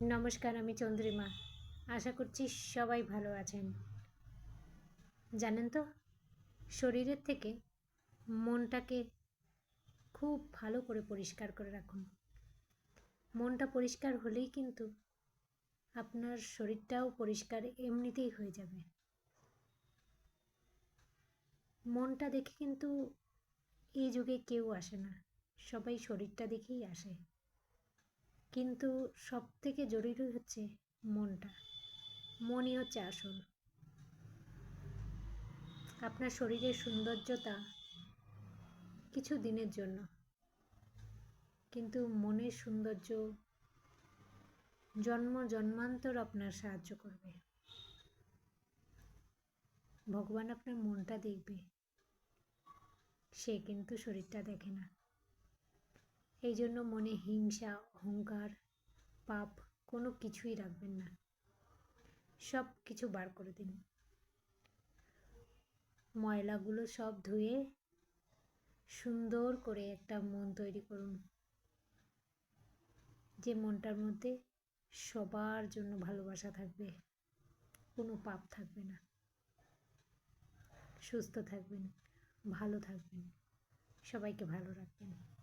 নমস্কার, আমি চন্দ্রিমা। আশা করছি সবাই ভালো আছেন। জানেন তো, শরীরের থেকে মনটাকে খুব ভালো করে পরিষ্কার করে রাখুন। মনটা পরিষ্কার হলেই কিন্তু আপনার শরীরটাও পরিষ্কার এমনিতেই হয়ে যাবে। মনটা দেখে কিন্তু এই যুগে কেউ আসে না, সবাই শরীরটা দেখেই আসে। কিন্তু সবথেকে জরুরি হচ্ছে মনটা। মনই হচ্ছে আসল। আপনার শরীরের সৌন্দর্যতা কিছু দিনের জন্য, কিন্তু মনের সৌন্দর্য জন্ম জন্মান্তর আপনার সাহায্য করবে। ভগবান আপনার মনটা দেখবে, সে কিন্তু শরীরটা দেখে না। এই জন্য মনে হিংসা, অহংকার, পাপ কোনো কিছুই রাখবেন না। সব কিছু বার করে দিন। ময়লাগুলো সব ধুয়ে সুন্দর করে একটা মন তৈরি করুন, যে মনটার মধ্যে সবার জন্য ভালোবাসা থাকবে, কোনো পাপ থাকবে না। সুস্থ থাকবেন, ভালো থাকবেন, সবাইকে ভালো রাখবেন।